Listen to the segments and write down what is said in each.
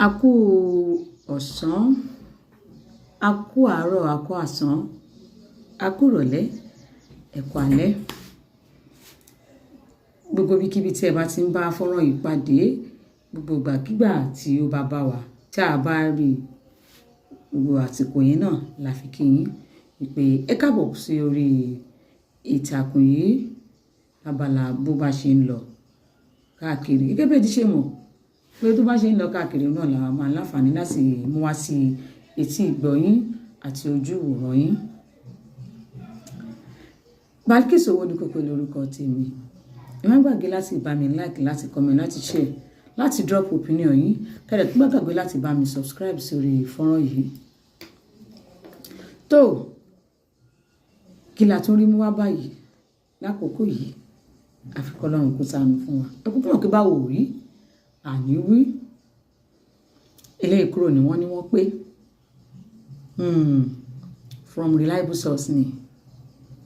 A kú ọ̀sán, a kú àárọ̀, a kú àsán, a kú ìrọ̀lẹ́, ẹ kú alẹ́. Gbogbo ibikíbi tí ẹ bá ti ń bá fọ́nrán yìí pàdé, gbogbo ìgbàkígbà tí ó bá bá wa, tí a bá rí gbogbo àsìkò yẹn náà la fi kí yín wípé ẹ káàbọ̀ sí orí ìtàkùn yìí abala bó bá ṣe ń lọ káàkiri. Gẹ́gẹ́ bí ẹ ti ṣe mọ̀ pé tó bá ṣe ń lọ káàkiri náà la máa láǹfààní láti mú wá sí etí ìgbọ́ yín àti ojú ìwòran yín. Balkis Owónikókó lórúkọ tèmi. Ẹ má gbàgbé láti bá mi like, láti comment, láti share, láti drop opinion yín. Kẹ́dẹ̀ tó bá gbàgbé láti bá mi subscribe sórí fọ́nrán yìí. Tó kí la tún rí mú wá báyìí lákòókò yìí, àfikọ́ Ọlọ́run kó ṣàánú fún wa. Ẹ kúkú mọ̀ pé báwo rí àní wí. Eléyìí kúrò ni wọ́n pé from reliable source ni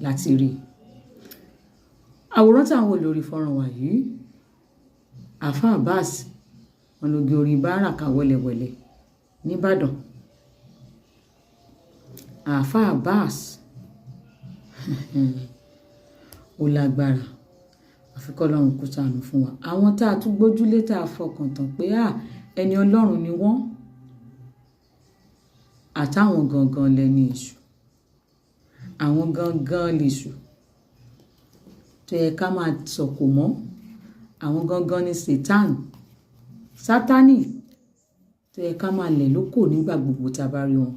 láti rí. Àwòrán tí àwọn olórí fọ́nrán wa yìí, Àfà Abbas wọn ló gé orí báràkà wẹ́lẹ́wẹ́lẹ́ nìbàdàn. Àfà Abbas ó lágbára, àfikọ́ Ọlọ́run kó ṣàánú fún wa. Àwọn tá a tún gbójúlé tá a fọkàn tán pé ẹni Ọlọ́run ni wọ́n, àtàwọn gangan lẹni èṣù, àwọn gangan lèṣù tó yẹ ká máa sọ̀kò mọ́, àwọn gangan ni sátánì tó yẹ ká máa lẹ̀ lóko nígbà gbogbo tá a bá rí wọn.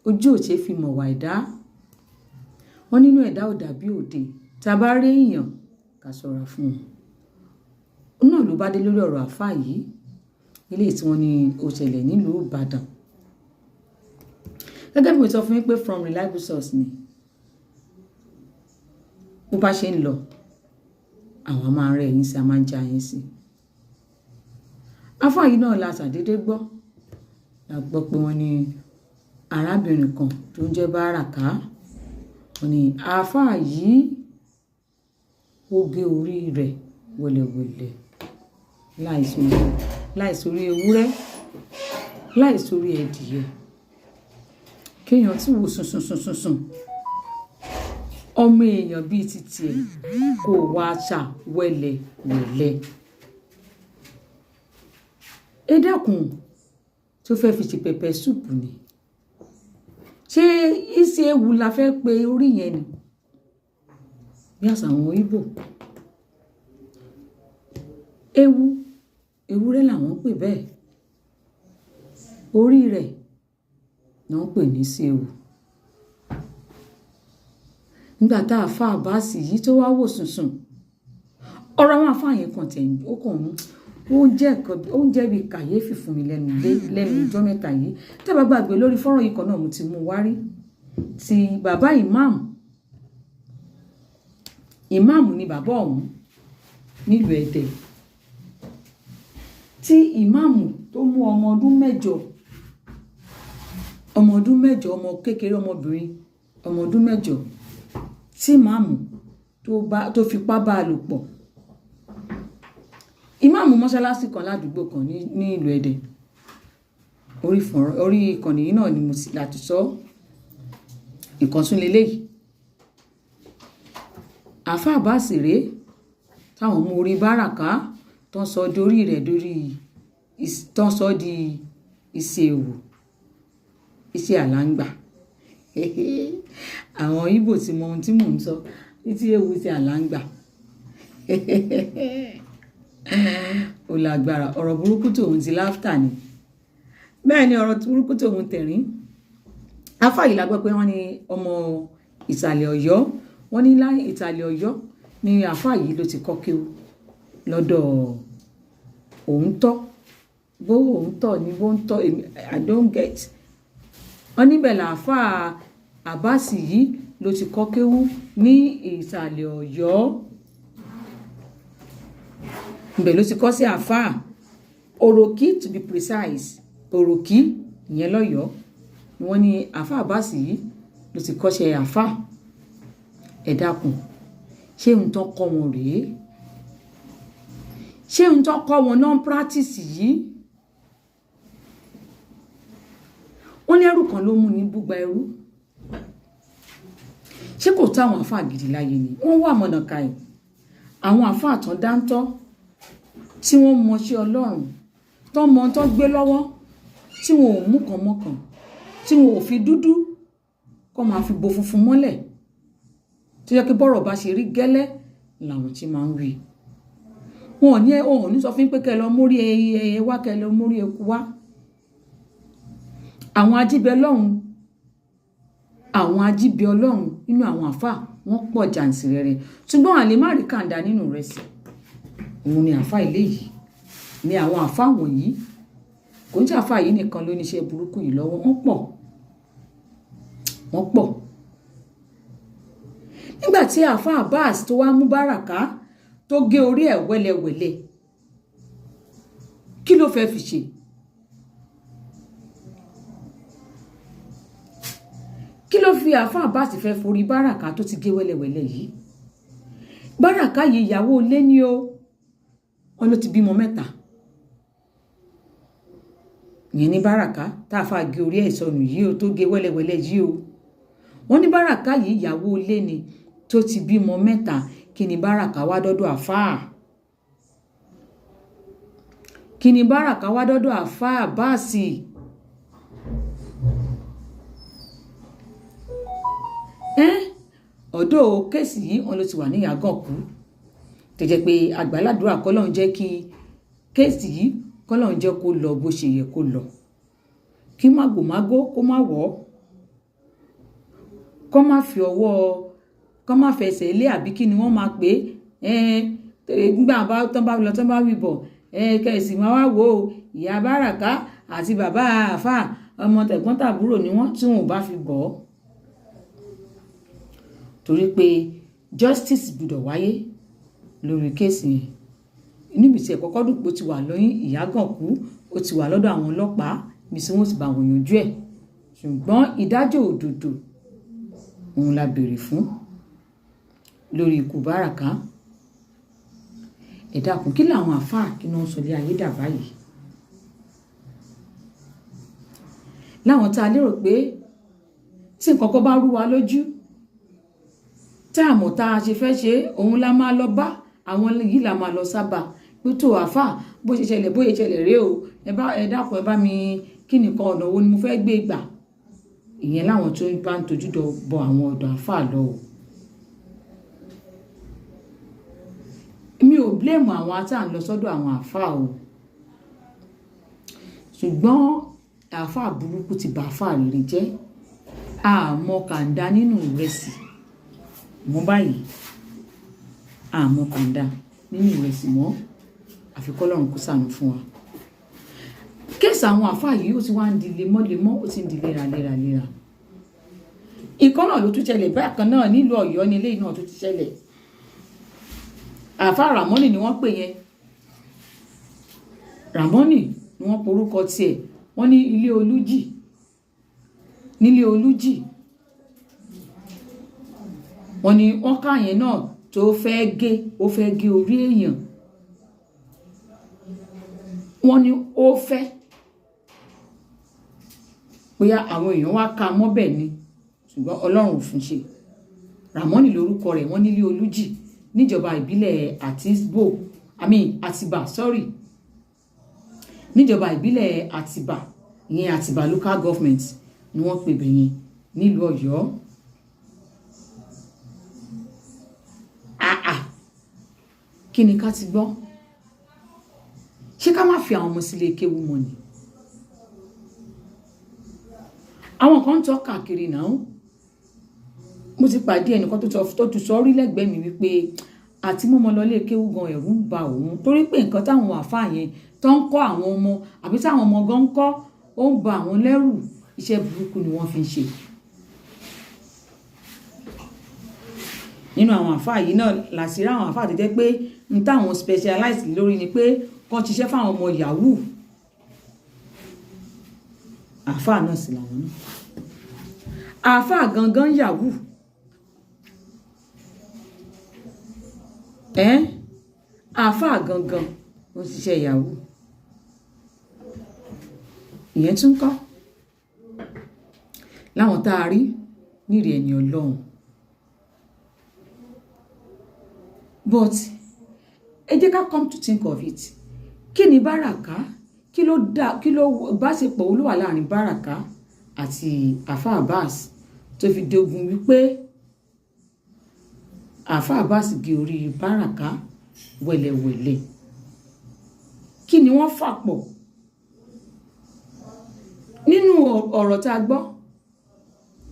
Ojú ò ṣe fi mọ̀ wá ẹ̀dá, wọ́n nínú ẹ̀dá ò dàbí òde, tá a bá rí èèyàn ká ṣọ́ra fún un. Náà ló bá dé lórí ọ̀rọ̀ àfáà yìí, ilé tí wọ́n ní ó ṣẹlẹ̀ nílùú Ìbàdàn. Gẹ́gẹ́ bí mo sọ fún yín pé from reliable source ni bó bá ṣe ń lọ àwọn máa ń rẹ̀ yín sí, a máa ń já yín sí. Àfáà yìí náà la ṣàdédé gbọ́, la gbọ́ pé wọ́n ní arábìnrin kan tó ń jẹ́ Báràká, wọ́n ní àfáà yìí ó gé orí rẹ̀ wẹ́lẹ́wẹ́lẹ́ láìsórí ewúrẹ́, láìsórí ẹdìyẹ, kéèyàn tí wò sùn ọmọ èèyàn bíi títí ẹ̀ kò wá aṣà wẹ́lẹ́wẹ́lẹ́. Ẹ dákun tó fẹ́ fi ṣe pẹpẹ súùpù ni, ṣé ìṣe ewu la fẹ́ pe orí yẹn ni bí àṣà àwọn Ìgbò? Ewúrẹ́ làwọn pè bẹ́ẹ̀, orí rẹ̀ náà ń pè ní séwu. Nígbà tá Àfà Abbas yìí tó wá wò sùnsùn, ọ̀rọ̀ àwọn àfáà yẹn kan tẹ̀ ó jẹ́ bí kàyéfì fún mi lẹ́nu ọjọ́ mẹ́ta yìí. Tẹ́ bá gbàgbé lórí fọ́nrán yìí kan náà mo ti mú wá rí ti bàbá ìmáàmù ni bàbá ọ̀hún nílùú Ẹdẹ, tí ìmáàmù tó mú ọmọ ọdún mẹ́jọ ọmọ kékeré ọmọbìnrin ọmọ ọdún mẹ́jọ tí ìmáàmù tó fipá bá a lò pọ̀. Ìmáàmù mọ́ṣáláṣí kan ládùúgbò kan ní ìlú Ẹdẹ, orí ìkànnì yìí náà ni mo sì láti sọ ìkànsúnlélẹ́ yìí. Àfà Abbas rèé táwọn mú orí Báràká tó ń sọ dorí rẹ̀ tó ń sọ di iṣẹ́ ewu, iṣẹ́ àláǹgbà. Àwọn Ìgbò ti mọ ohun tí mò ń sọ, títí ewu ti àláǹgbà. Ó lágbára, ọ̀rọ̀ burúkú tòun ti láftà ni, bẹ́ẹ̀ ni ọ̀rọ̀ burúkú tòun tẹ̀rín. Àfáà yìí la gbọ́ pé wọ́n ní ọmọ ìsàlẹ̀ Ọ̀yọ́, wọ́n ní láì ìsàlẹ̀ Ọ̀yọ́ ni àfáà yìí ló ti kọ́ kéwú lọ́dọ̀ Òǹtọ́, bó Òǹtọ́ ni bó ń tọ́, I don't get. Wọ́n níbẹ̀ làfáà Abbas yìí ló ti kọ́ kéwú ní ìsàlẹ̀ Ọ̀yọ́. Ibẹ̀ ló ti kọ́ sí àfáà Òròkì, to be precise, Òròkì ìyẹn lọ́yọ̀ọ́ ni wọ́n ní àfáà Abbas yìí ló ti kọ́ṣẹ́ àfáà. Ẹ dákun, ṣé ohun tó kọ́ wọn rèé? ṣé ohun tó kọ́ wọn náà ń practice yìí? wọ́n ní ẹrú kan ló mú ní búgba ẹrú. ṣé kò táwọn àfáà gidi láyé ni? wọ́n wà mọ̀nàkà ẹ̀, àwọn àfáà tán dáńtọ́ tí wọ́n mọṣẹ́ Ọlọ́run, tó mọ tó gbé lọ́wọ́, tí wọn ò mú kan mọ́kàn, tí wọn ò fi dúdú kó máa fi bo funfun mọ́lẹ̀, tó yẹ kí bọ́rọ̀ bá ṣe rí gẹ́lẹ́ làwọn tí máa ń wí. wọn ò ní sọ fún pé kẹ́ lọ mórí ẹyẹ wá, kẹ́ lọ mórí eku wá. àwọn ajíbẹ Ọlọ́run nínú àwọn àfáà wọ́n pọ̀ jàǹtìrẹrẹ, ṣùgbọ́n àlè má rí kàńdá nínú rẹ̀ sí. òun ni àfáà ilé yìí, ni àwọn àfáà wọ̀nyí. kò ń ṣe àfáà yìí nìkan ló níṣẹ́ burúkú yìí lọ́wọ́, wọ́n pọ̀. nígbà tí àfáà Abbas tó wá mú Báràká tó gé orí ẹ̀ wẹ́lẹ́wẹ́lẹ́, kí ló fẹ́ fi ṣe? kí ló fi àfáà Abbas fẹ́ forí Báràká tó ti gé wẹ́lẹ́wẹ́lẹ́ yìí? Báràká yìí ìyàwó ilé ni ó, wọn ló ti bímọ 3. ìyẹn ní Báràká tá a fà gé orí ẹ̀ sọnù yìí ó, tó gé wẹ́lẹ́wẹ́lẹ́ yìí ó. wọ́n ní Báràká yìí ìyàwó ilé ni tó ti bímọ 3. kí ni Báràká wá dọ́dọ̀ àfáà? kí ni Báràká wá dọ́dọ̀ àfáà Abbas? ọ̀dọ̀ kéèsì yìí wọn ló ti wà ní Ìyágànkú, tó jẹ́ pé àgbàládùúrà kọ́lọ́run jẹ́ kí kéèsì yìí kọ́lọ́run jẹ́ kó lọ bó ṣe yẹ kó lọ, kí mágòmágó kó má wọ̀, kó má fi ọwọ́, kó má fẹsẹ̀ lé, àbí kí ni wọ́n máa pè é, nígbà tán bá lọ tán bá wí bọ̀, kẹ̀sì máa wá wò ó, ìyá Báràká àti bàbá àfáà ọmọ tẹ̀gbọ́n tàbúrò ni wọ́n, tí wọn ò bá fi bọ̀ ọ́. torí pé justice gbọ́dọ̀ wáyé lórí kéèsì yẹn. níbi tí ẹ̀kọ́kọ́ dùpọ̀ ti wà lóyún Ìyágànkú, ó ti wà lọ́dọ̀ àwọn ọlọ́pàá bí tí wọ́n ti bá wọn yanjú ẹ̀, ṣùgbọ́n ìdájọ́ òdodo òun la béèrè fún lórí ikú Báràká. ẹ dákun, kí làwọn àfáà kí wọ́n sọ lé ayé dà báyìí? láwọn tá a lérò pé tí nǹkan kan bá rú wa lójú, tá a mọ̀ tá a ṣe fẹ́ ṣe, òun la máa lọ bá, àwọn yìí la máa lọ sábà pé tó àfáà bó ṣe ṣẹlẹ̀ rèé o, ẹ dákun ẹ bá mi, kí nìkan ọ̀nà wo ni mo fẹ́ gbé gbà. ìyẹn láwọn tó bá ń tojú bọ àwọn ọ̀dọ̀ àfáà lọ o. mi ò blame àwọn tá à ń lọ sọ́dọ̀ àwọn àfáà o, ṣùgbọ́n àfáà burúkú ti bà àfáà rere jẹ́. àmọ́ kàńdá nínú ìrẹsì mọ́ báyìí, àmọ́ kàńdá nínú ìrẹsì mọ́, àfi k'Ọlọ́run kó ṣàánú fún wa. kéèsì àwọn àfáà yìí ó ti wá ń di lemọ́lemọ́, ó ti ń di léraléra. ìkan náà ló tún ṣẹlẹ̀ bákan náà nílùú Ọ̀yọ́ ní ilé náà tó ti ṣẹlẹ̀. àfáà Ràmọ́nì ni wọ́n pè yẹn, Ràmọ́nì ni wọ́n porúkọ tiẹ̀. wọ́n ní nílé Olújì wọ́n ní wọ́n ká yẹn náà tó fẹ́ gé orí èèyàn. wọ́n ní ó fẹ́ bóyá àwọn èèyàn wá ká mọ́bẹ̀ ni, ṣùgbọ́n Ọlọ́run ò fún ṣe. Ràmọ́nì lórúkọ rẹ̀, wọ́n nílé Olújì níjọba ìbílẹ̀ Àtìbà níjọba ìbílẹ̀ Àtìbà, ìyẹn Àtìbà local government ni wọ́n pè bẹ̀yẹn nílùú Ọ̀yọ́. kí ni ká ti gbọ́? ṣé ká má fi àwọn ọmọ sílé kéwú mọ́ ni? àwọn kan ń tọ́ káàkiri náà. mo ti pàdé ẹnìkan tó tún sọ rí lẹ́gbẹ̀ẹ́ mi wípé àti mọ́mọ́ lọlé kéwú gan ẹ̀rù ń ba òun, torí pé nǹkan táwọn àfáà yẹn tó ń kọ́ àwọn ọmọ, àbí táwọn ọmọ gan ń kọ́, ó ń ba àwọn lẹ́rù. iṣẹ́ burúkú ni wọ́n fi ń ṣe. nínú àwọn àfáà yìí náà làṣírí àwọn àfáà tó jẹ́ pé n táwọn specialize lórí ni pé kàn ṣiṣẹ́ fáwọn ọmọ yahoo. àfáà náà sì làwọn náà, àfáà gangan yahoo. àfáà gangan ó ń ṣiṣẹ́ yahoo ìyẹn tún kọ́ láwọn tá a rí nírì ẹni Ọlọ́run but ẹ jẹ́ ká come to think of it kí ni Báràká kí ló báṣepọ̀ olúwa láàrin Báràká àti Àfà Abbas tó fi dogun wípé Àfà Abbas gé orí Báràká wẹ̀lẹ̀wẹ̀lẹ̀ kí ni wọ́n fà pọ̀ nínú ọ̀rọ̀ tá a gbọ́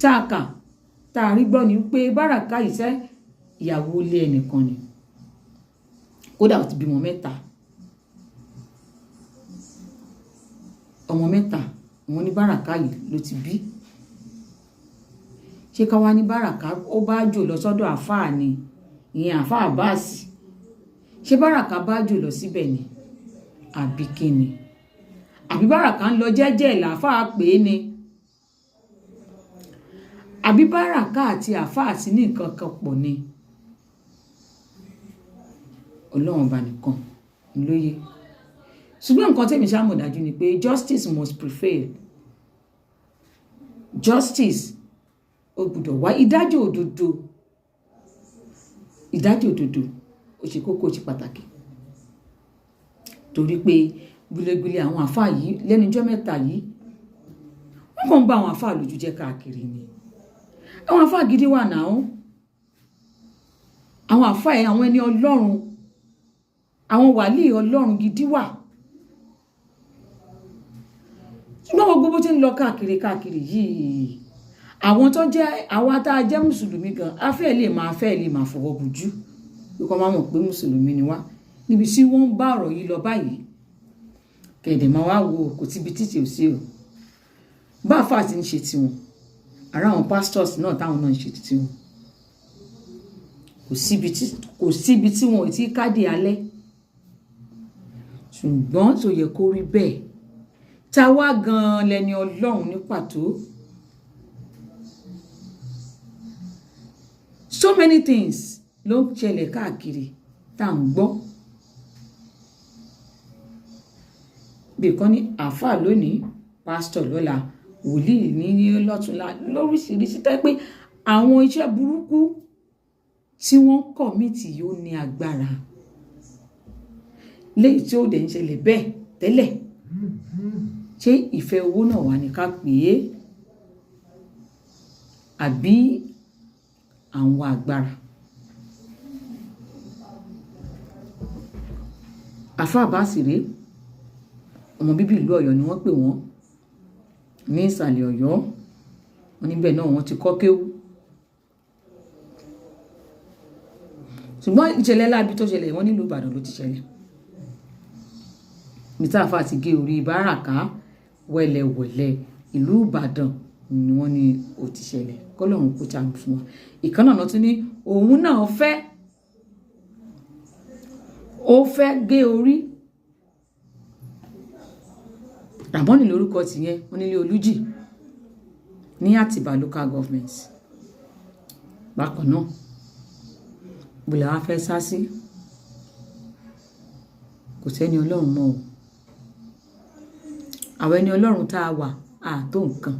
tá a kà tá a rí gbọ́ ni wípé Báràká iṣẹ́ ìyàwó ilé ẹnìkan ni kódà ó ti bímọ 3 ọmọ 3 wọn ní Báràká yìí ló ti bí ṣé ká wá ní Báràká ó bá jò lọ sọ́dọ̀ àfáà ni ìyẹn Àfà Abbas ṣé Báràká bá jò lọ síbẹ̀ ni àbí kí ni àbí Báràká ń lọ jẹ́jẹ́ làáfáà pé ni àbí Báràká àti àfáà sí ní nǹkan kan pọ̀ ni Ọlọ́run bá nìkan lóye ṣùgbọ́n nǹkan tẹ́mi ṣàmọ̀ dájú ni pé justice must prevail justice ó gbọ́dọ̀ wá ìdájọ́ òdodo ó ṣe kókó ó ṣe pàtàkì torí pé gbilegbile àwọn àfáà yìí lẹ́nujọ́ mẹ́ta yìí wọ́n kàn ń bá àwọn àfáà lójú jẹ́ káàkiri ni àwọn àfáà gidi wà náà àwọn àfáà àwọn ẹni Ọlọ́run àwọn wàlíì Ọlọ́run gidi wà ṣùgbọ́n gbogbo tí ń lọ káàkiri yìí àwọn tó jẹ́ àwa tá a jẹ́ mùsùlùmí gan afẹ́ lè máa fọwọ́ bojú kíkọ́ máa mọ̀ pé mùsùlùmí ni wá níbi tí wọ́n ń bá ọ̀rọ̀ yìí lọ báyìí kẹ̀dẹ̀ máa wá wo kò síbi títì ò sí o bá àfáà ti ń ṣe tiwọn ara àwọn pastors náà táwọn náà ń ṣe tiwọn kò síbi tí wọn ò tí kádì alẹ́ ṣùgbọ́n tó yẹ kó rí bẹ́ẹ̀ ta wá gan lẹni Ọlọ́run ní pàtó so many things ló ń ṣẹlẹ̀ káàkiri tá à ń gbọ́ bí kan ní àfáà lónìí pásítọ̀ lọ́la wòlíì ní lọ́túnla lóríṣiríṣi tẹ́ pé àwọn iṣẹ́ burúkú tí wọ́n kọ̀mítì yóò ní agbára léyìí tí ó dẹ̀ ń ṣẹlẹ̀ bẹ́ẹ̀ tẹ́lẹ̀ ṣé ìfẹ́ owó náà wà ní ká pè é àbí àwọn agbára Àfà Abbas rèé ọmọ bíbí ìlú Ọ̀yọ́ ni wọ́n pè wọ́n ní ìsàlẹ̀ Ọ̀yọ́ wọn níbẹ̀ náà wọ́n ti kọ́ kéwú ṣùgbọ́n ìṣẹ̀lẹ̀ láabi tó ṣẹlẹ̀ wọ́n nílùú Ìbàdàn ló ti ṣẹlẹ̀ mítà àfáà ti gé orí Báràká wẹ̀lẹ̀wẹ̀lẹ̀ ìlú Ìbàdàn ni wọ́n ní ó ti ṣẹlẹ̀ kọ́lọ́run kó ta fún wọn ìkan náà tún ní òun náà fẹ́ gé orí Ràmọ́nì lórúkọ tìyẹn wọ́n nílé Olújì ní Àtìbà local government bákan náà bùlẹ̀ wá fẹ́ sá sí kò sẹ́ni Ọlọ́run mọ́ o àwọn ẹni Ọlọ́run tá a wà àtó nǹkan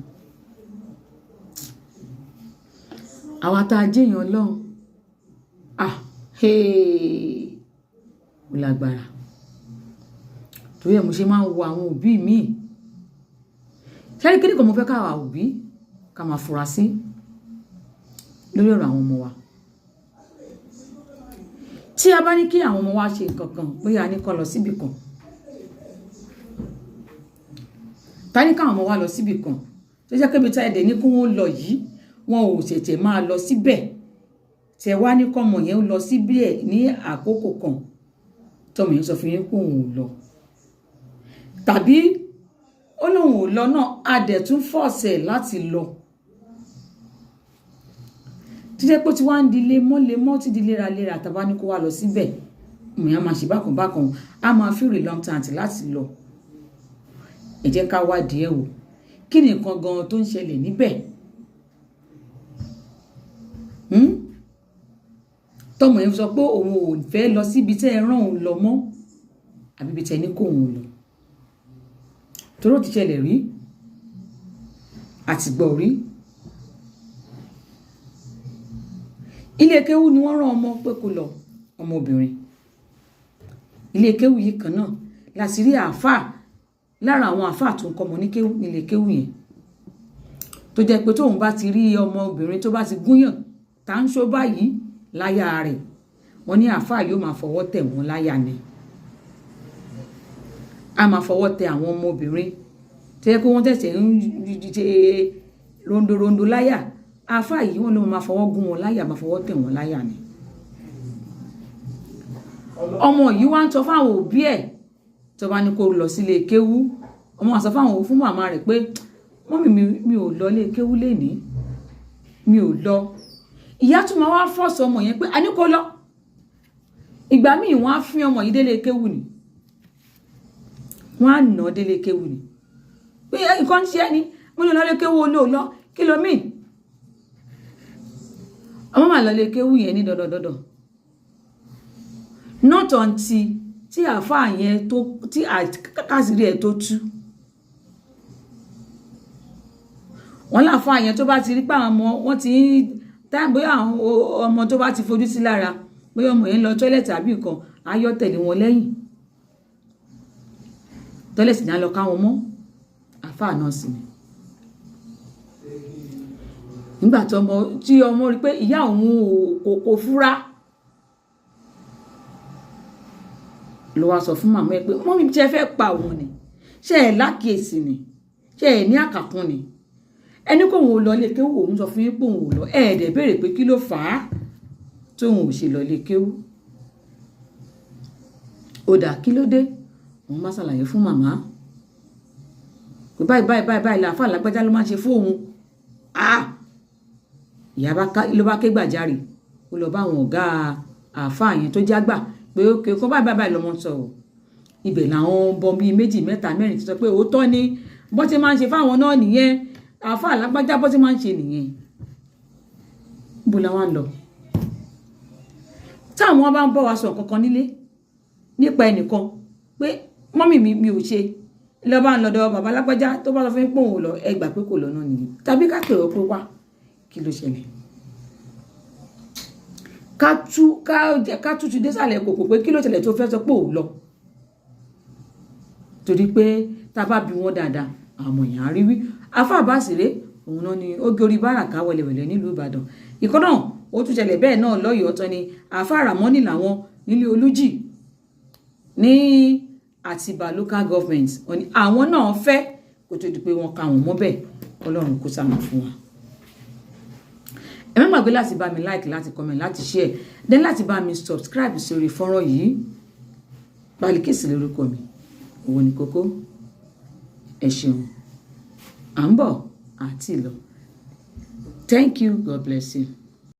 àwa tá a jẹ́yàn Ọlọ́run ó lágbára torí ẹ̀ mo ṣe máa ń wo àwọn òbí mi ṣáà kéde kan mo fẹ́ káwa òbí ká máa fura sí lórí ọ̀rọ̀ àwọn ọmọ wa tí a bá ní kí àwọn ọmọ wa ṣe nǹkan kan pé a ní kó lọ síbì kan ta ní káwọn ọmọ wa lọ síbì kan tó jẹ́ kébi tá ẹ̀dẹ̀ ní kí wọ́n lọ yìí wọn ò ṣẹ̀ṣẹ̀ máa lọ síbẹ̀ tẹ̀ wá ní kọ́mọ yẹn lọ síbẹ̀ ní àkókò kan tọmọ yẹn sọ fún yín pé òun ò lọ tàbí ó lóun ò lọ náà a dẹ̀ tún fọ̀ọ̀sẹ̀ láti lọ títẹ́ pé tí wá ń di lemọ́ tí di léraléra tàbá ní kó wá lọ síbẹ̀ mìíràn máa ṣe bákan a máa feel reluctant láti lọ ẹ jẹ́ ká wádìí ẹ̀ wò kí ni nǹkan gan tó ń ṣẹlẹ̀ níbẹ̀ tọmọ yẹn sọ pé òun ò fẹ́ lọ síbi tẹ́ ẹ rán òun lọ mọ́ àbí ibi tẹ́ ní kó òun lọ toró ti ṣẹlẹ̀ rí àti gbọ́ rí. Ilé kéwú ni wọ́n rán ọmọ pé kó lọ, ọmọbìnrin. Ilé kéwú yìí kan náà láti rí àáfàá lára àwọn àáfàá tó ń kọ́ ọmọ ní kéwú nílé kéwú yẹn tó jẹ́ pé tóun bá ti rí ọmọbìnrin tó bá ti gúnyàn tá ń ṣó báyìí láyà rẹ̀ wọ́n ní àáfàá yóò máa fọwọ́ tẹ̀ wọ́n láyà ni. A máa fọwọ́ tẹ àwọn ọmọbìnrin tó yẹ kó wọ́n tẹ̀sẹ̀ ń ṣe rondorondo láyà, àáfàá yìí wọ́n ló máa fọwọ́ gún wọn láyà, máa fọwọ́ tẹ̀ wọ́n láyà ni. Ọmọ yìí wá ń sọ fáwọn òbí ẹ̀ tó bá ní kó lọ sílé kéwú, ọmọ àsọ fáwọn fún màmá rẹ̀ pé mọ́mì mi ò lọ lé kéwú lénìí, mi ò lọ. Ìyá tún máa wá fọ́ọ̀sì ọmọ yẹn pé a ní kó lọ. Ìgbà míì wọ́n á fín ọmọ yìí délé kéwú ni, wọ́n á nà délé kéwú ni pé nǹkan ń ṣe ẹni mo lè lọ lé kéwú olóòlọ kí ló mìí. Ọmọ máa lọ lé kéwú yẹn ní dọ̀dọ̀dọ̀dọ̀ not until tí àáfàá yẹn tó tí àkásìrí ẹ̀ tó tú. Wọ́n láàfàá yẹn tó bá ti rí pé àwọn ọmọ wọn ti táì bóyá àwọn ọmọ tó bá ti fojú sí lára bóyá ọmọ yẹn lọ tọ́lẹ̀tì àbí nǹkan ayọ́ tẹ̀lé wọn lẹ́yìn tọ́lẹ̀tì ní á lọ káwọn mọ́ àáfàá náà sì ni. Nígbà tí ọmọ rí pé ìyá òun kò fúra ló wá sọ fún màmá ẹ pé mọ́mí tí ẹ fẹ́ pa òun ni, ṣé ẹ lákìyèsí ni, ṣé ẹ ní àkàkùn ni, ẹni kò òun lọ lé kéwú òun sọ fún yín pé òun ò lọ, ẹ̀ẹ́dẹ̀ béèrè pé kí ló fà á tí òun ò ṣe lọ lé kéwú. Ó dà kí ló dé, òun bá ṣàlàyé fún màmá pé báyìí làáfàá lágbájá ló máa ń ṣe fún òun. Ìyá ló bá ké gbàjarè ó lọ bá àwọn ọ̀gá àáfàá yẹn tó jágbà pé ókè kó báyìí lọ́mọ sọ̀rọ̀. Ibẹ̀ làwọn bọ́ bíi 2 3 4 ti sọ pé òótọ́ ni bó ti máa ń ṣe fáwọn náà nìyẹn, àáfàá lágbájá bó ti máa ń ṣe nìyẹn. Bó la wá lọ táwọn bá ń bọ̀ wá sọ kankan nílé nípa ẹnìkan pé mọ́mì mi ò ṣe lọ bá ń lọ́dọ̀ bàbá lágbájá tó bá lọ fẹ́ pòun ò lọ ẹ gbà pé kò lọ náà nìyẹn, tàbí ká pè ọ́ pé wá kí ló ṣẹlẹ̀. Ká tú ti désàlẹ̀ kòkò pé kí ló ṣẹlẹ̀ tó fẹ́ sọ pé ò lọ. Torí pé tá bá bí wọn dáadáa àwọn èèyàn rí wí. Àfáà Básíré òun náà ni ó gorí báràká wẹ̀lẹ̀wẹ̀lẹ̀ nílùú Ìbàdàn. Ìkan náà ó tún ṣẹlẹ̀ bẹ́ẹ̀ náà lọ́yọ̀ọ́ tán ni àfáà Ràmọ́nì làwọn nílé Olújì ní Àtìbà local government àwọn náà fẹ́ kó tó di pé wọ́n ka wọn mọ́ bẹ́ẹ̀. Ọlọ́run kó ṣàánú fún wa. Ẹ má gbàgbé láti bá mi like, láti comment, láti share, then láti bá mi subscribe sórí fọ́nrán yìí. Balikisi lórúkọ mi, owó ní kókó. Ẹ ṣeun, à ń bọ̀ àti lọ. Thank you, God bless you.